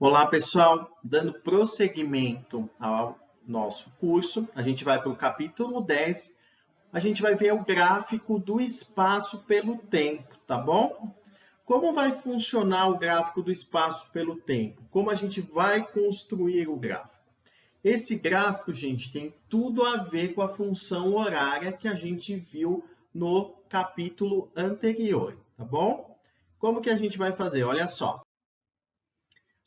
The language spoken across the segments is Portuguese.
Olá, pessoal! Dando prosseguimento ao nosso curso, a gente vai para o capítulo 10, a gente vai ver o gráfico do espaço pelo tempo, tá bom? Como vai funcionar o gráfico do espaço pelo tempo? Como a gente vai construir o gráfico? Esse gráfico, gente, tem tudo a ver com a função horária que a gente viu no capítulo anterior, tá bom? Como que a gente vai fazer? Olha só.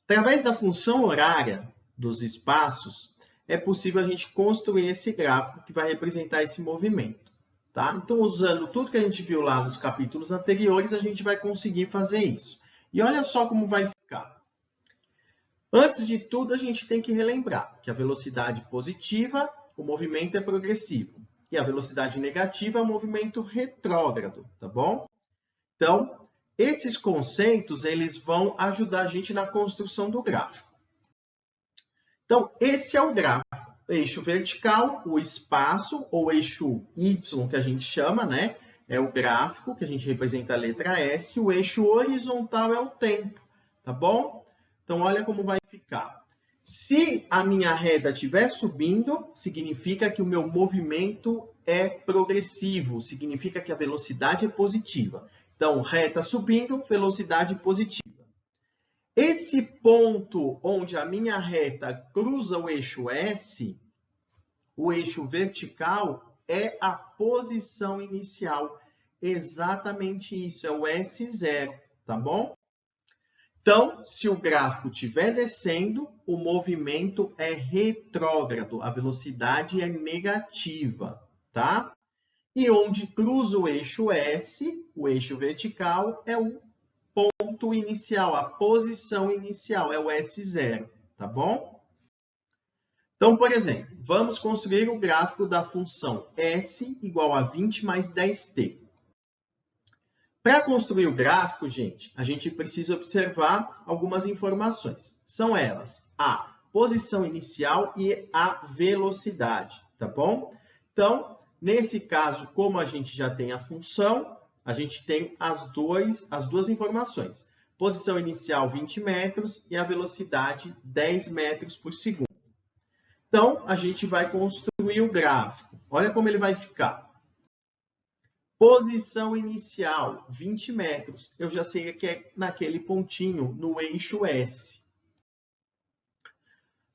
Através da função horária dos espaços, é possível a gente construir esse gráfico que vai representar esse movimento. Tá? Então, usando tudo que a gente viu lá nos capítulos anteriores, a gente vai conseguir fazer isso. E olha só como vai ficar. Antes de tudo, a gente tem que relembrar que a velocidade positiva, o movimento é progressivo. E a velocidade negativa é o movimento retrógrado, tá bom? Então, esses conceitos, eles vão ajudar a gente na construção do gráfico. Então, esse é o gráfico. O eixo vertical, o espaço, ou eixo Y, que a gente chama, né? É o gráfico, que a gente representa a letra S. O eixo horizontal é o tempo, tá bom? Então, olha como vai ficar. Se a minha reta estiver subindo, significa que o meu movimento é progressivo, significa que a velocidade é positiva. Então, reta subindo, velocidade positiva. Esse ponto onde a minha reta cruza o eixo S, o eixo vertical, é a posição inicial. Exatamente isso, é o S0, tá bom? Então, se o gráfico estiver descendo, o movimento é retrógrado, a velocidade é negativa, tá? E onde cruza o eixo S, o eixo vertical, é o ponto inicial, a posição inicial, é o S0, tá bom? Então, por exemplo, vamos construir o gráfico da função S igual a 20 mais 10t. Para construir o gráfico, gente, a gente precisa observar algumas informações. São elas a posição inicial e a velocidade, tá bom? Então, nesse caso, como a gente já tem a função, a gente tem as duas informações. Posição inicial 20 metros e a velocidade 10 metros por segundo. Então, a gente vai construir o gráfico. Olha como ele vai ficar. Posição inicial, 20 metros. Eu já sei que é naquele pontinho, no eixo S.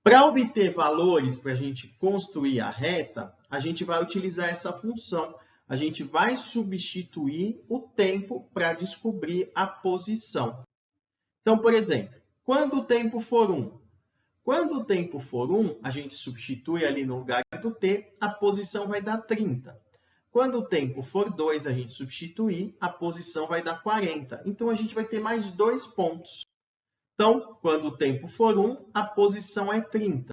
Para obter valores, para a gente construir a reta, a gente vai utilizar essa função. A gente vai substituir o tempo para descobrir a posição. Então, por exemplo, quando o tempo for 1? Quando o tempo for 1, a gente substitui ali no lugar do t, a posição vai dar 30. Quando o tempo for 2, a gente substituir, a posição vai dar 40. Então, a gente vai ter mais 2 pontos. Então, quando o tempo for 1, a posição é 30.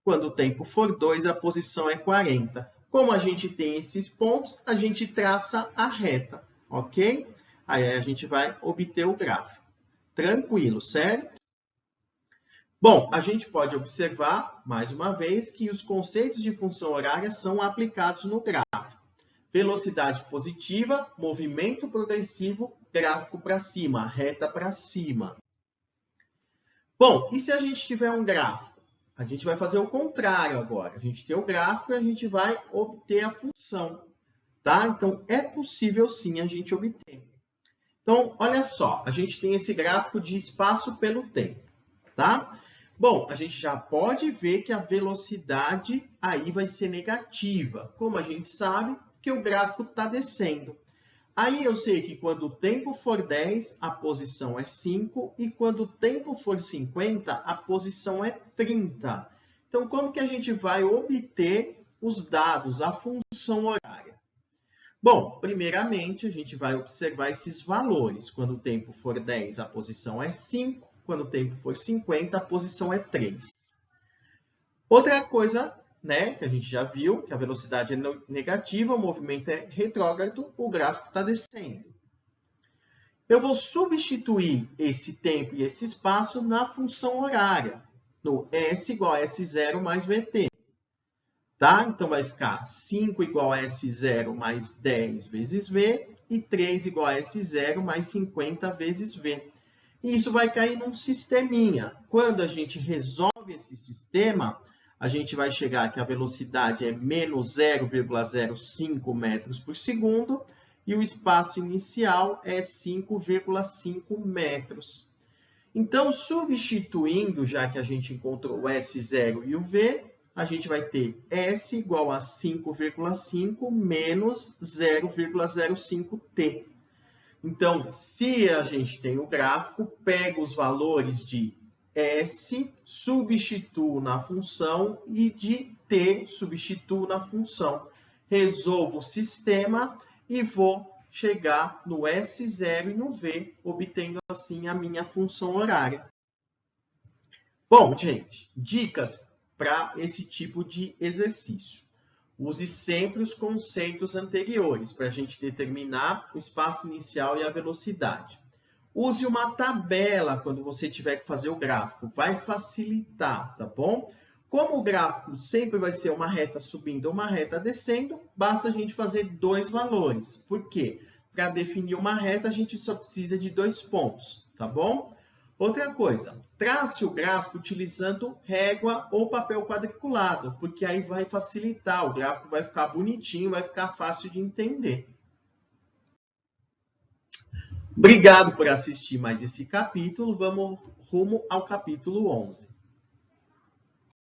Quando o tempo for 2, a posição é 40. Como a gente tem esses pontos, a gente traça a reta, ok? Aí a gente vai obter o gráfico. Tranquilo, certo? Bom, a gente pode observar, mais uma vez, que os conceitos de função horária são aplicados no gráfico. Velocidade positiva, movimento progressivo, gráfico para cima, reta para cima. Bom, e se a gente tiver um gráfico? A gente vai fazer o contrário agora. A gente tem o gráfico e a gente vai obter a função. Tá? Então, é possível sim a gente obter. Então, olha só, a gente tem esse gráfico de espaço pelo tempo. Tá? Bom, a gente já pode ver que a velocidade aí vai ser negativa. Como a gente sabe, que o gráfico está descendo. Aí eu sei que quando o tempo for 10, a posição é 5, e quando o tempo for 50, a posição é 30. Então, como que a gente vai obter os dados, a função horária? Bom, primeiramente, a gente vai observar esses valores. Quando o tempo for 10, a posição é 5. Quando o tempo for 50, a posição é 3. Outra coisa, né, que a gente já viu, que a velocidade é negativa, o movimento é retrógrado, o gráfico está descendo. Eu vou substituir esse tempo e esse espaço na função horária, no S igual a S0 mais VT. Tá? Então, vai ficar 5 igual a S0 mais 10 vezes V e 3 igual a S0 mais 50 vezes V. E isso vai cair num sisteminha. Quando a gente resolve esse sistema, a gente vai chegar que a velocidade é menos 0,05 metros por segundo e o espaço inicial é 5,5 metros. Então, substituindo, já que a gente encontrou o S0 e o V, a gente vai ter S igual a 5,5 menos 0,05T. Então, se a gente tem o gráfico, pega os valores de S, substituo na função e de T, substituo na função. Resolvo o sistema e vou chegar no S0 e no V, obtendo assim a minha função horária. Bom, gente, dicas para esse tipo de exercício. Use sempre os conceitos anteriores para a gente determinar o espaço inicial e a velocidade. Use uma tabela quando você tiver que fazer o gráfico, vai facilitar, tá bom? Como o gráfico sempre vai ser uma reta subindo ou uma reta descendo, basta a gente fazer dois valores. Por quê? Para definir uma reta, a gente só precisa de 2 pontos, tá bom? Outra coisa, trace o gráfico utilizando régua ou papel quadriculado, porque aí vai facilitar, o gráfico vai ficar bonitinho, vai ficar fácil de entender. Obrigado por assistir mais esse capítulo, vamos rumo ao capítulo 11.